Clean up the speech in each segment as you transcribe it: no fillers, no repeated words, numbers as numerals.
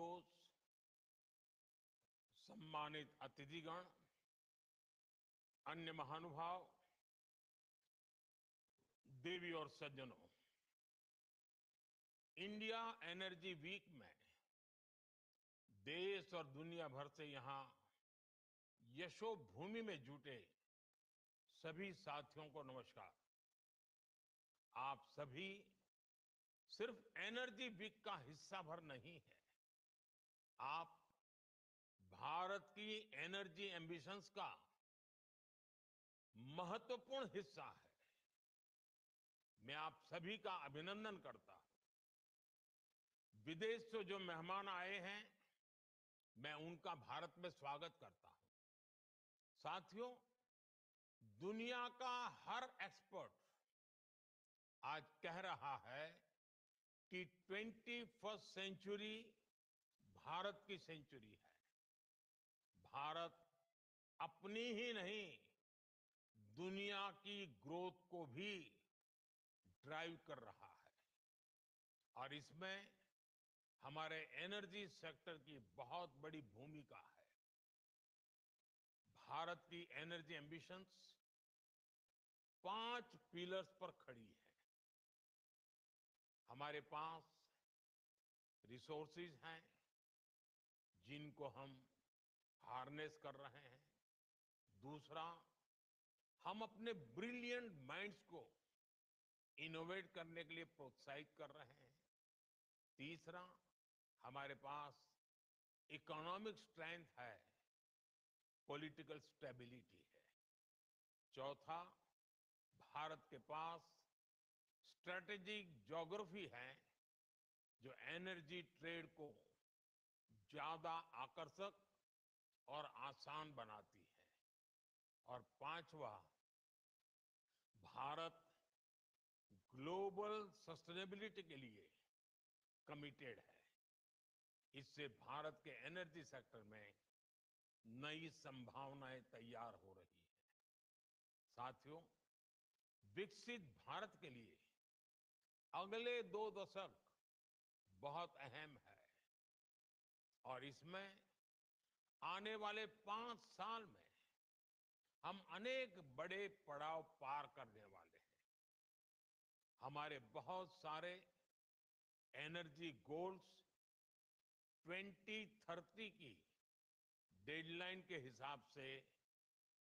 CEOs, सम्मानित अतिथिगण, अन्य महानुभाव, देवी और सज्जनों, इंडिया एनर्जी वीक में देश और दुनिया भर से यहां यशोभूमि में जुटे सभी साथियों को नमस्कार। आप सभी सिर्फ एनर्जी वीक का हिस्सा भर नहीं है, आप भारत की एनर्जी एम्बिशंस का महत्वपूर्ण हिस्सा है। मैं आप सभी का अभिनंदन करता हूं। विदेश से जो मेहमान आए हैं, मैं उनका भारत में स्वागत करता हूं। साथियों, दुनिया का हर एक्सपर्ट आज कह रहा है कि 21st सेंचुरी भारत की सेंचुरी है। भारत अपनी ही नहीं, दुनिया की ग्रोथ को भी ड्राइव कर रहा है और इसमें हमारे एनर्जी सेक्टर की बहुत बड़ी भूमिका है। भारत की एनर्जी एम्बिशंस 5 पिलर्स पर खड़ी है। हमारे पास रिसोर्सेज हैं जिनको हम हार्नेस कर रहे हैं। दूसरा, हम अपने ब्रिलियंट माइंड्स को इनोवेट करने के लिए प्रोत्साहित कर रहे हैं। तीसरा, हमारे पास इकोनॉमिक स्ट्रेंथ है, पॉलिटिकल स्टेबिलिटी है। चौथा, भारत के पास स्ट्रेटेजिक ज्योग्राफी है जो एनर्जी ट्रेड को ज्यादा आकर्षक और आसान बनाती है। और पांचवा, भारत ग्लोबल सस्टेनेबिलिटी के लिए कमिटेड है। इससे भारत के एनर्जी सेक्टर में नई संभावनाएं तैयार हो रही है। साथियों, विकसित भारत के लिए अगले 2 दशक बहुत अहम है और इसमें आने वाले 5 साल में हम अनेक बड़े पड़ाव पार करने वाले हैं। हमारे बहुत सारे एनर्जी गोल्स 2030 की डेडलाइन के हिसाब से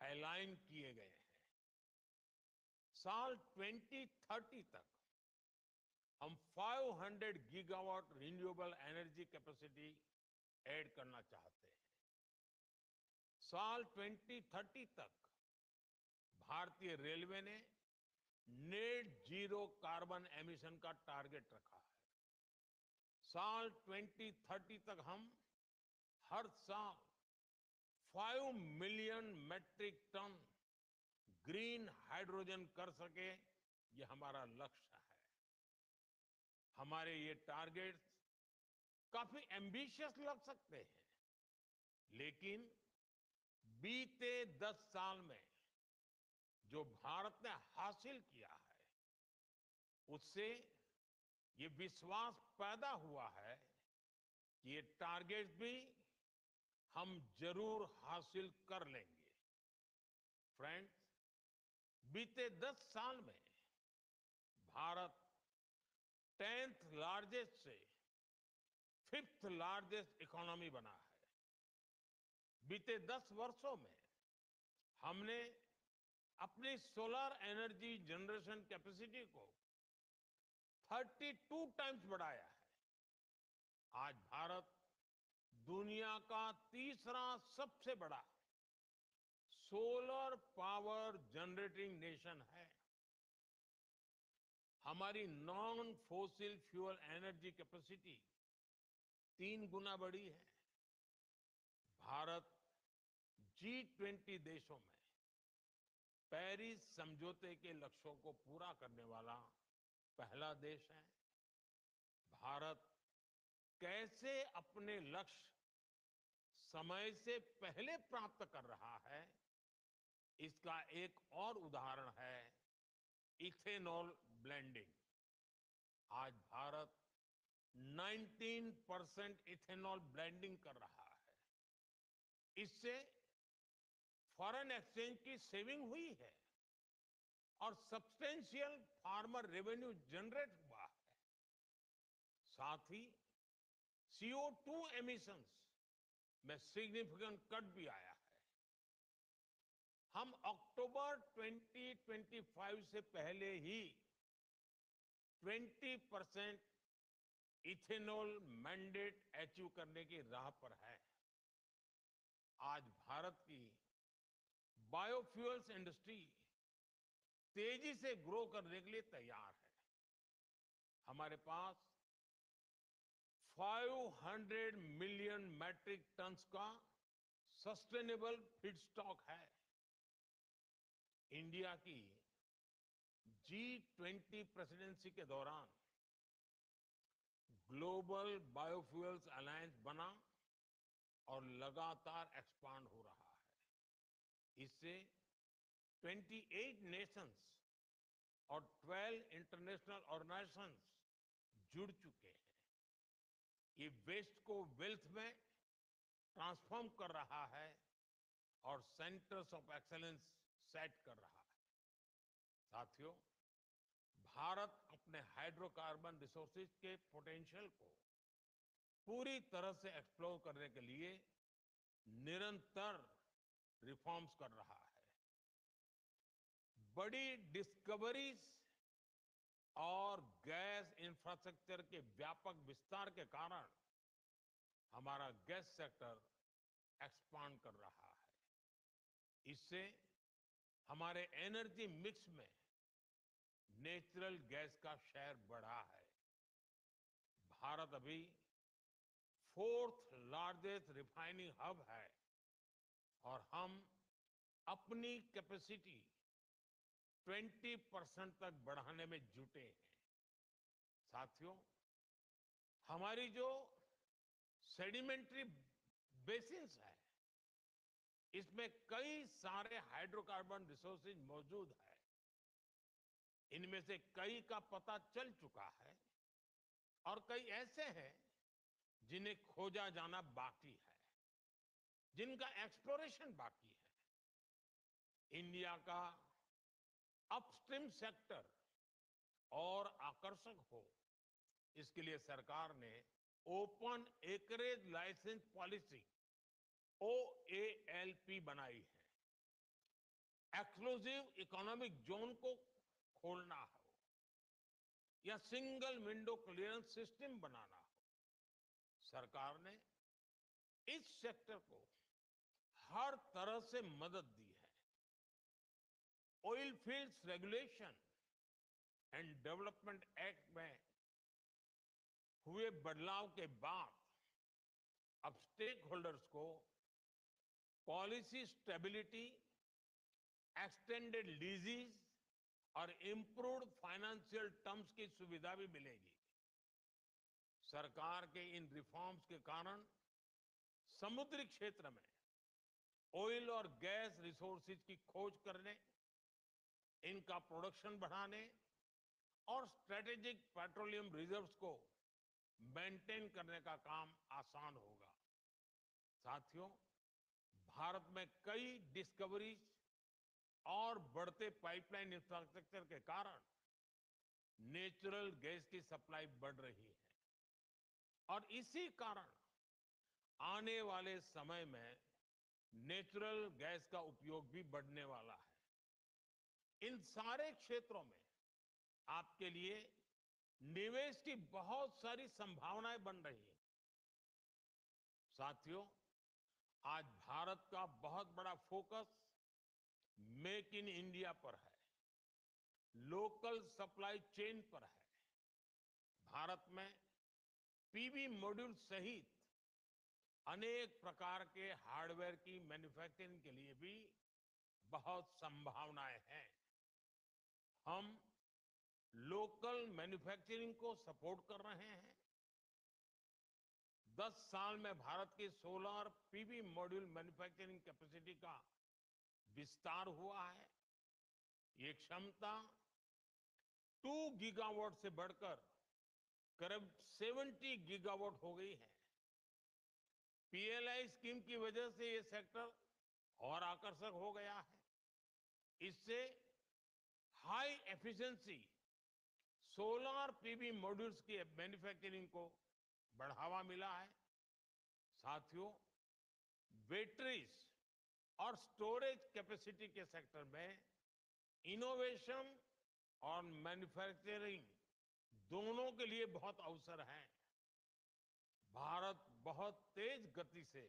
अलाइन किए गए हैं। साल 2030 तक हम 500 gigawatt renewable energy capacity add करना चाहते हैं। साल 2030 तक भारतीय रेलवे ने नेट जीरो कार्बन एमिशन का टारगेट रखा है। साल 2030 तक हम हर साल 5 million metric ton green hydrogen कर सके, ये हमारा लक्ष्य है। हमारे ये टारगेट्स काफी एम्बिशियस लग सकते हैं, लेकिन बीते 10 साल में जो भारत ने हासिल किया है, उससे ये विश्वास पैदा हुआ है कि ये टारगेट्स भी हम जरूर हासिल कर लेंगे। फ्रेंड्स, बीते 10 साल में भारत 10th लार्जेस्ट से 5th लार्जेस्ट इकोनॉमी बना है। बीते 10 वर्षों में हमने अपनी सोलर एनर्जी जनरेशन कैपेसिटी को 32 टाइम्स बढ़ाया है। आज भारत दुनिया का तीसरा सबसे बड़ा सोलर पावर जनरेटिंग नेशन है। हमारी non fossil fuel energy capacity 3 गुना बढ़ी है। भारत G20 देशों में पेरिस समझौते के लक्ष्यों को पूरा करने वाला पहला देश है। भारत कैसे अपने लक्ष्य समय से पहले प्राप्त कर रहा है, इसका एक और उदाहरण है इथेनॉल ब्लेंडिंग। आज भारत 19% इथेनॉल ब्लेंडिंग कर रहा है। इससे फॉरेन एक्सचेंज की सेविंग हुई है और सब्सटेंशियल फार्मर रेवेन्यू जनरेट हुआ है। साथ ही CO2 एमिशंस में सिग्निफिकेंट कट भी आया है। हम अक्टूबर 2025 से पहले ही 20% इथेनॉल मैंडेट अचीव करने की राह पर है। आज भारत की बायोफ्यूल्स इंडस्ट्री तेजी से ग्रो करने के लिए तैयार है। हमारे पास 500 मिलियन मैट्रिक टन्स का सस्टेनेबल फीडस्टॉक है। इंडिया की G20 प्रेसिडेंसी के दौरान ग्लोबल बायोफ्यूल्स अलायंस बना और लगातार एक्सपांड हो रहा है। इससे 28 नेशंस और 12 इंटरनेशनल ऑर्गेनाइजेशंस जुड़ चुके हैं। ये वेस्ट को वेल्थ में ट्रांसफॉर्म कर रहा है और सेंटर्स ऑफ एक्सीलेंस सेट कर रहा है। साथियों, भारत अपने हाइड्रोकार्बन रिसोर्सेज के पोटेंशियल को पूरी तरह से एक्सप्लोर करने के लिए निरंतर रिफॉर्म्स कर रहा है। बड़ी डिस्कवरीज और गैस इंफ्रास्ट्रक्चर के व्यापक विस्तार के कारण हमारा गैस सेक्टर एक्सपांड कर रहा है। इससे हमारे एनर्जी मिक्स में नेचुरल गैस का शेयर बढ़ा है। भारत अभी 4th लार्जेस्ट रिफाइनिंग हब है और हम अपनी कैपेसिटी 20% तक बढ़ाने में जुटे हैं। साथियों, हमारी जो सेडिमेंट्री बेसिन्स है, इसमें कई सारे हाइड्रोकार्बन रिसोर्सेज मौजूद है। इनमें से कई का पता चल चुका है और कई ऐसे हैं जिन्हें खोजा जाना बाकी है, जिनका एक्सप्लोरेशन बाकी है। इंडिया का अपस्ट्रीम सेक्टर और आकर्षक हो, इसके लिए सरकार ने open acreage licence policy OALP बनाई है। एक्सक्लूसिव इकोनॉमिक जोन को खोलना हो या सिंगल विंडो क्लियरेंस सिस्टम बनाना हो, सरकार ने इस सेक्टर को हर तरह से मदद दी है। Oil fields regulation and development act में हुए बदलाव के बाद अब स्टेक होल्डर्स को पॉलिसी स्टेबिलिटी, एक्सटेंडेड लीजेस और इंप्रूव्ड फाइनेंशियल टर्म्स की सुविधा भी मिलेगी। सरकार के इन रिफॉर्म्स के कारण समुद्री क्षेत्र में ऑयल और गैस रिसोर्सेज की खोज करने, इनका प्रोडक्शन बढ़ाने और स्ट्रेटेजिक पेट्रोलियम रिजर्व्स को मेंटेन करने का काम आसान होगा। साथियों, भारत में कई डिस्कवरीज और बढ़ते पाइपलाइन इंफ्रास्ट्रक्चर के कारण नेचुरल गैस की सप्लाई बढ़ रही है और इसी कारण आने वाले समय में नेचुरल गैस का उपयोग भी बढ़ने वाला है। इन सारे क्षेत्रों में आपके लिए निवेश की बहुत सारी संभावनाएं बन रही हैं। साथियों, आज भारत का बहुत बड़ा फोकस मेक इन इंडिया पर है, लोकल सप्लाई चेन पर है। भारत में पीवी मॉड्यूल सहित अनेक प्रकार के हार्डवेयर की मैन्युफैक्चरिंग के लिए भी बहुत संभावनाएं हैं। हम लोकल मैन्युफैक्चरिंग को सपोर्ट कर रहे हैं। 10 साल में भारत की solar PV module manufacturing capacity का विस्तार हुआ है। ये क्षमता 2 गीगावाट से बढ़कर करीब 70 गीगावाट हो गई है। पीएलआई स्कीम की वजह से ये सेक्टर और आकर्षक हो गया है। इससे high efficiency solar PV modules की मैन्युफैक्चरिंग को बढ़ावा मिला है। साथियों, बैटरीज और स्टोरेज कैपेसिटी के सेक्टर में इनोवेशन और मैन्युफैक्चरिंग दोनों के लिए बहुत अवसर हैं। भारत बहुत तेज गति से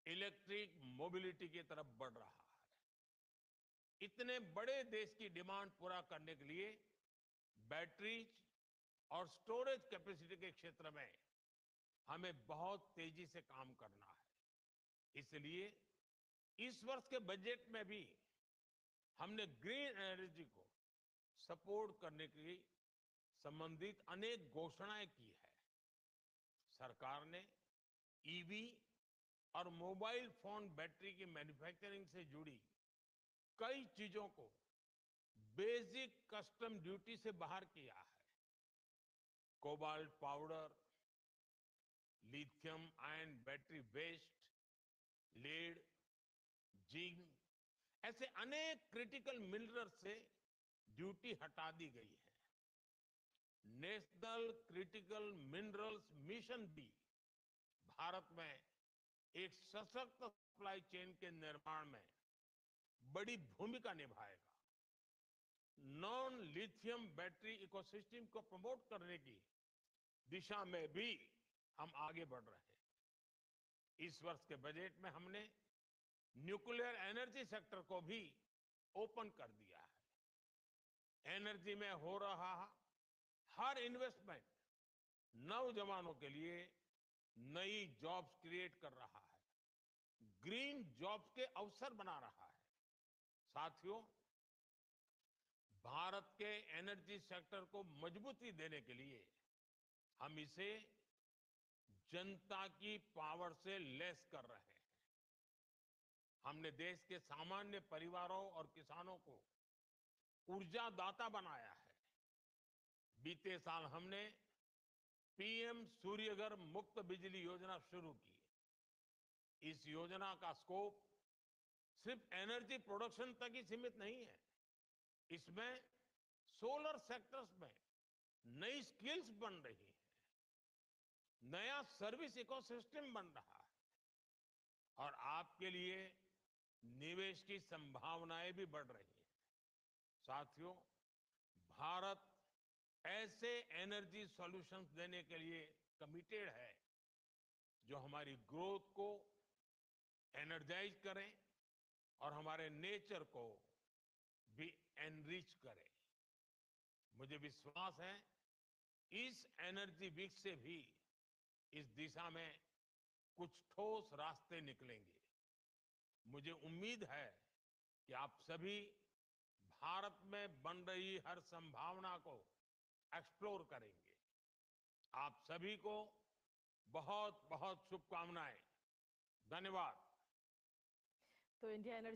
इलेक्ट्रिक मोबिलिटी की तरफ बढ़ रहा है। इतने बड़े देश की डिमांड पूरा करने के लिए बैटरीज और स्टोरेज कैपेसिटी के क्षेत्र में हमें बहुत तेजी से काम करना है। इसलिए इस वर्ष के बजट में भी हमने ग्रीन एनर्जी को सपोर्ट करने की संबंधित अनेक घोषणाएं की है। सरकार ने ईवी और मोबाइल फोन बैटरी की मैन्युफैक्चरिंग से जुड़ी कई चीजों को बेसिक कस्टम ड्यूटी से बाहर किया है। Cobalt powder, lithium ion battery waste, lead, zinc ऐसे अनेक क्रिटिकल मिनरल से ड्यूटी हटा दी गई है। नेशनल क्रिटिकल मिनरल्स मिशन भी भारत में एक सशक्त सप्लाई चेन के निर्माण में बड़ी भूमिका निभाएगा। नॉन लिथियम बैटरी इकोसिस्टम को प्रमोट करने की दिशा में भी हम आगे बढ़ रहे हैं। इस वर्ष के बजट में हमने न्यूक्लियर एनर्जी सेक्टर को भी ओपन कर दिया है। एनर्जी में हो रहा हर इन्वेस्टमेंट नौजवानों के लिए नई जॉब्स क्रिएट कर रहा है, ग्रीन जॉब्स के अवसर बना रहा है। साथियों, भारत के एनर्जी सेक्टर को मजबूती देने के लिए हम इसे जनता की पावर से लैस कर रहे हैं। हमने देश के सामान्य परिवारों और किसानों को ऊर्जादाता बनाया है। बीते साल हमने पीएम सूर्यघर मुफ्त बिजली योजना शुरू की। इस योजना का स्कोप सिर्फ एनर्जी प्रोडक्शन तक ही सीमित नहीं है। इसमें सोलर सेक्टर्स में नई स्किल्स बन रही है, नया सर्विस इकोसिस्टम बन रहा है और आपके लिए निवेश की संभावनाएं भी बढ़ रही हैं। साथियों, भारत ऐसे एनर्जी सॉल्यूशंस देने के लिए कमिटेड है जो हमारी ग्रोथ को एनर्जाइज करें और हमारे नेचर को भी एनरिच करें। मुझे विश्वास है इस एनर्जी वीक से भी इस दिशा में कुछ ठोस रास्ते निकलेंगे। मुझे उम्मीद है कि आप सभी भारत में बन रही हर संभावना को एक्सप्लोर करेंगे। आप सभी को बहुत बहुत शुभकामनाएं। धन्यवाद। तो इंडिया एनर्जी